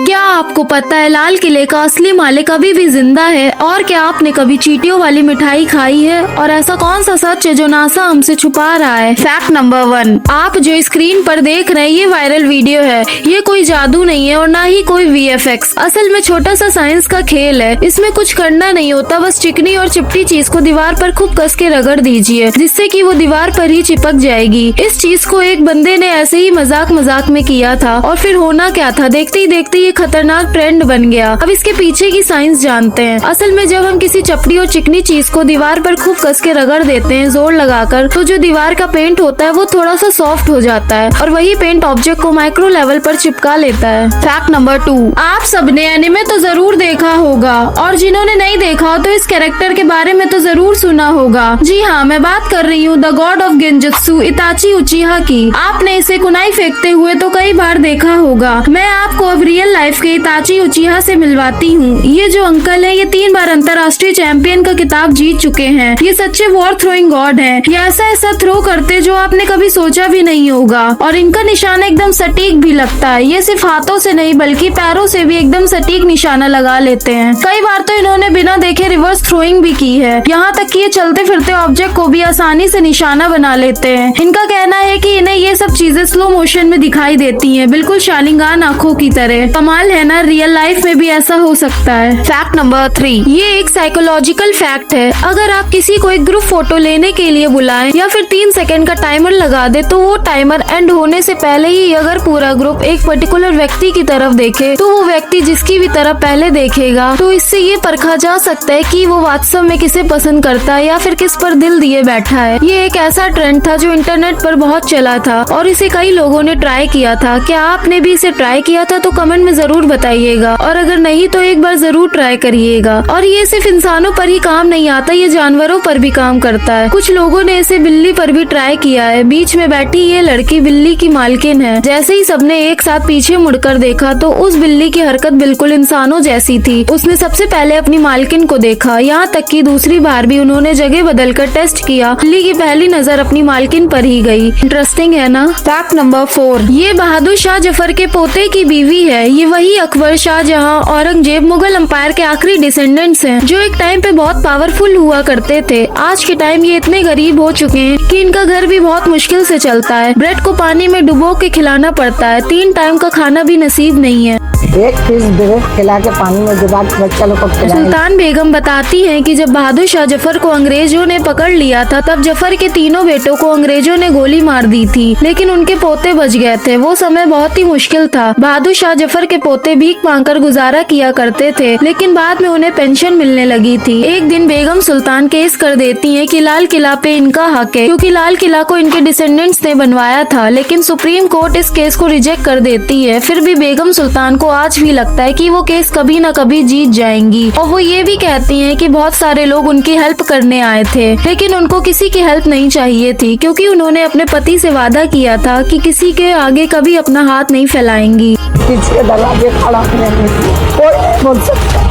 क्या आपको पता है लाल किले का असली मालिक अभी भी जिंदा है? और क्या आपने कभी चींटियों वाली मिठाई खाई है? और ऐसा कौन सा सच है जो नासा हमसे छुपा रहा है? फैक्ट नंबर 1, आप जो स्क्रीन पर देख रहे हैं ये वायरल वीडियो है। ये कोई जादू नहीं है और ना ही कोई VFX। असल में छोटा सा साइंस का खेल है। इसमें कुछ करना नहीं होता, बस चिकनी और चिपटी चीज को दीवार पर खूब कस के रगड़ दीजिए, जिससे कि वो दीवार पर ही चिपक जाएगी। इस चीज को एक बंदे ने ऐसे ही मजाक मजाक में किया था और फिर होना क्या था, देखते ही देखते ये खतरनाक ट्रेंड बन गया। अब इसके पीछे की साइंस जानते हैं। असल में जब हम किसी चपटी और चिकनी चीज को दीवार पर खूब कस के रगड़ देते हैं जोर लगाकर, तो जो दीवार का पेंट होता है वो थोड़ा सा सॉफ्ट हो जाता है और वही पेंट ऑब्जेक्ट को माइक्रो लेवल पर चिपका लेता है। फैक्ट नंबर 2, आप सबने एनिमे तो जरूर देखा होगा और जिन्होंने नहीं देखा तो इस कैरेक्टर के बारे में तो जरूर सुना होगा। जी हाँ, मैं बात कर रही हूँ द गॉड ऑफ गेंजुत्सु इताची उचिहा की। आपने इसे कुनाई फेंकते हुए तो कई बार देखा होगा। मैं आपको अब रियल लाइफ के इताची उचिहा से मिलवाती हूँ। ये जो अंकल है ये 3 बार अंतर्राष्ट्रीय चैंपियन का खिताब जीत चुके हैं। ये सच्चे वॉर थ्रोइंग गॉड है। ये ऐसा थ्रो करते जो आपने कभी सोचा भी नहीं होगा और इनका निशाना एकदम सटीक भी लगता है। ये सिर्फ हाथों से नहीं बल्कि पैरों से भी एकदम सटीक निशाना लगा लेते हैं। कई बार तो इन्होंने बिना देखे रिवर्स थ्रोइंग भी की है। यहाँ तक कि ये चलते फिरते ऑब्जेक्ट को भी आसानी से निशाना बना लेते हैं। इनका कहना है कि इन्हें ये सब चीजें स्लो मोशन में दिखाई देती हैं, बिल्कुल शालिंगान आंखों की तरह। कमाल है ना, रियल लाइफ में भी ऐसा हो सकता है। फैक्ट नंबर 3, ये एक साइकोलॉजिकल फैक्ट है। अगर आप किसी को एक ग्रुप फोटो लेने के लिए बुलाएं या फिर 3 सेकंड का टाइमर लगा दे, तो वो टाइमर एंड होने से पहले ही अगर पूरा ग्रुप एक पर्टिकुलर व्यक्ति की तरफ देखे तो वो व्यक्ति जिसकी भी तरफ पहले देखेगा, तो इससे ये परखा जा सकता है कि वो वास्तव में किसे पसंद करता है या फिर किस पर दिल दिए बैठा है। ये एक ऐसा ट्रेंड था जो इंटरनेट पर बहुत चला था और इसे कई लोगों ने ट्राई किया था। क्या आपने भी इसे ट्राई किया था? तो कमेंट में जरूर बताइएगा और अगर नहीं तो एक बार जरूर ट्राई करिएगा। और ये सिर्फ इंसानों पर ही काम नहीं आता, ये जानवरों पर भी काम करता है। कुछ लोगों ने इसे बिल्ली पर भी ट्राई किया है। बीच में बैठी ये लड़की बिल्ली की मालकिन है। जैसे ही सबने एक साथ पीछे मुड़कर देखा तो उस बिल्ली की हरकत बिल्कुल इंसानों जैसी थी। उसने सबसे पहले अपनी मालकिन को देखा, यहाँ तक कि दूसरी बार भी उन्होंने जगह बदलकर टेस्ट किया। बिल्ली की पहली नजर अपनी मालकिन पर ही गई। इंटरेस्टिंग है ना। फैक्ट नंबर 4, ये बहादुर शाह जफर के पोते की बीवी है। ये वही अकबर, शाहजहां, औरंगजेब, मुगल एम्पायर के आखिरी डिसेंडेंट्स हैं जो एक टाइम पे बहुत पावरफुल हुआ करते थे। आज के टाइम ये इतने गरीब हो चुके हैं कि इनका घर भी बहुत मुश्किल से चलता है। ब्रेड को पानी में डुबो के खिलाना पड़ता है। 3 टाइम का खाना भी नसीब नहीं है। एक पीस ब्रेड खिला के पानी में डुबा के बच्चा लोग को खिलाएं। सुल्तान बेगम बताती हैं कि जब बहादुर शाह जफर को अंग्रेजों ने पकड़ लिया था तब जफर के 3 बेटों को अंग्रेजों ने गोली मार दी थी, लेकिन उनके पोते बच गए थे। वो समय बहुत ही मुश्किल था। बहादुर शाह जफर के पोते भीख मांगकर गुजारा किया करते थे, लेकिन बाद में उन्हें पेंशन मिलने लगी थी। एक दिन बेगम सुल्तान केस कर देती है कि लाल किला पे इनका हक है, क्योंकि लाल किला को इनके डिसेंडेंट्स ने बनवाया था। लेकिन सुप्रीम कोर्ट इस केस को रिजेक्ट कर देती है। फिर भी बेगम सुल्तान को आज भी लगता है कि वो केस कभी न कभी जीत जाएंगी और वो ये भी कहती हैं कि बहुत सारे लोग उनकी हेल्प करने आए थे, लेकिन उनको किसी की हेल्प नहीं चाहिए थी, क्योंकि उन्होंने अपने पति से वादा किया था कि किसी के आगे कभी अपना हाथ नहीं फैलाएंगी। पीछे दरवाजे खड़ा कोई बोल सकता।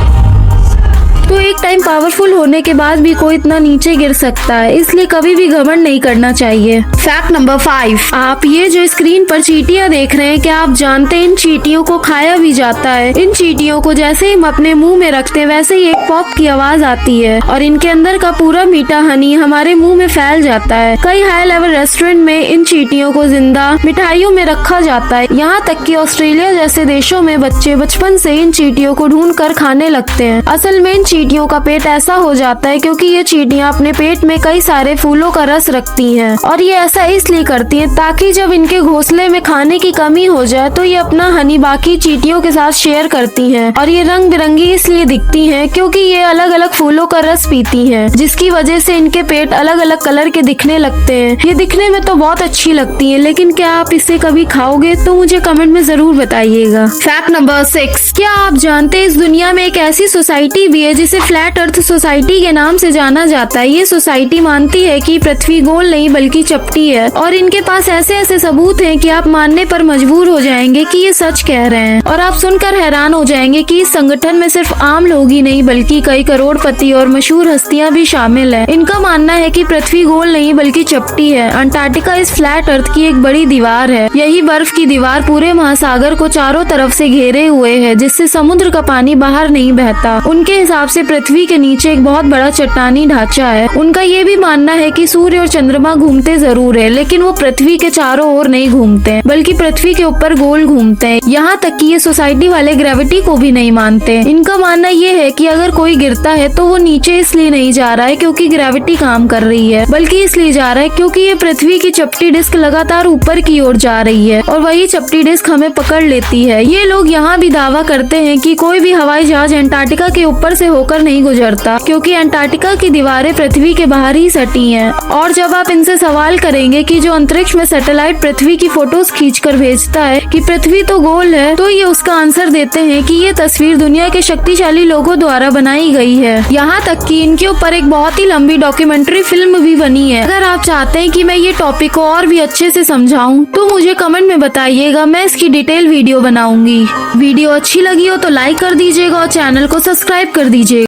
तो एक टाइम पावरफुल होने के बाद भी कोई इतना नीचे गिर सकता है, इसलिए कभी भी घमंड नहीं करना चाहिए। फैक्ट नंबर 5, आप ये जो स्क्रीन पर चींटियां देख रहे हैं, क्या आप जानते हैं इन चींटियों को खाया भी जाता है? इन चींटियों को जैसे ही हम अपने मुंह में रखते हैं वैसे ही एक पॉप की आवाज आती है और इनके अंदर का पूरा मीठा हनी हमारे मुंह में फैल जाता है। कई हाई लेवल रेस्टोरेंट में इन चींटियों को जिंदा मिठाइयों में रखा जाता है। यहाँ तक कि ऑस्ट्रेलिया जैसे देशों में बच्चे बचपन से इन चींटियों को ढूंढ कर खाने लगते हैं। असल में इन चींटियों का पेट ऐसा हो जाता है क्योंकि ये चींटियां अपने पेट में कई सारे फूलों का रस रखती हैं और ये ऐसा इसलिए करती हैं ताकि जब इनके घोंसले में खाने की कमी हो जाए तो ये अपना हनी बाकी चींटियों के साथ शेयर करती हैं। और ये रंग बिरंगी इसलिए दिखती हैं क्योंकि ये अलग अलग फूलों का रस पीती हैं, जिसकी वजह से इनके पेट अलग अलग कलर के दिखने लगते हैं। ये दिखने में तो बहुत अच्छी लगती है, लेकिन क्या आप इसे कभी खाओगे? तो मुझे कमेंट में जरूर बताइएगा। फैक्ट नंबर 6, क्या आप जानते हैं इस दुनिया में एक ऐसी सोसाइटी भी है जिसे फ्लैट अर्थ सोसाइटी के नाम से जाना जाता है। ये सोसाइटी मानती है कि पृथ्वी गोल नहीं बल्कि चपटी है और इनके पास ऐसे ऐसे सबूत हैं कि आप मानने पर मजबूर हो जाएंगे कि ये सच कह रहे हैं। और आप सुनकर हैरान हो जाएंगे कि इस संगठन में सिर्फ आम लोग ही नहीं बल्कि कई करोड़पति और मशहूर हस्तियां भी शामिल हैं। इनका मानना है कि पृथ्वी गोल नहीं बल्कि चपटी है। अंटार्कटिका इस फ्लैट अर्थ की एक बड़ी दीवार है। यही बर्फ की दीवार पूरे महासागर को चारों तरफ से घेरे हुए है, जिससे समुद्र का पानी बाहर नहीं बहता। उनके हिसाब से पृथ्वी के नीचे एक बहुत बड़ा चट्टानी ढांचा है। उनका ये भी मानना है कि सूर्य और चंद्रमा घूमते जरूर है, लेकिन वो पृथ्वी के चारों ओर नहीं घूमते बल्कि पृथ्वी के ऊपर गोल घूमते हैं। यहाँ तक कि ये सोसाइटी वाले ग्रेविटी को भी नहीं मानते। इनका मानना ये है कि अगर कोई गिरता है तो वो नीचे इसलिए नहीं जा रहा है क्योंकि ग्रेविटी काम कर रही है, बल्कि इसलिए जा रहा है क्योंकि ये पृथ्वी की चपटी डिस्क लगातार ऊपर की ओर जा रही है और वही चपटी डिस्क हमें पकड़ लेती है। ये लोग यहाँ भी दावा करते हैं कि कोई भी हवाई जहाज अंटार्कटिका के ऊपर से होकर नहीं गुजरता, क्योंकि अंटार्कटिका की दीवारें पृथ्वी के बाहर ही सटी हैं। और जब आप इनसे सवाल करेंगे कि जो अंतरिक्ष में सैटेलाइट पृथ्वी की फोटोज खींचकर भेजता है कि पृथ्वी तो गोल है, तो ये उसका आंसर देते हैं कि ये तस्वीर दुनिया के शक्तिशाली लोगों द्वारा बनाई गई है। यहाँ तक कि इनके ऊपर एक बहुत ही लंबी डॉक्यूमेंट्री फिल्म भी बनी है। अगर आप चाहते हैं कि मैं ये टॉपिक को और भी अच्छे से समझाऊं तो मुझे कमेंट में बताइएगा, मैं इसकी डिटेल वीडियो बनाऊंगी। वीडियो अच्छी लगी हो तो लाइक कर दीजिएगा और चैनल को सब्सक्राइब कर दीजिएगा।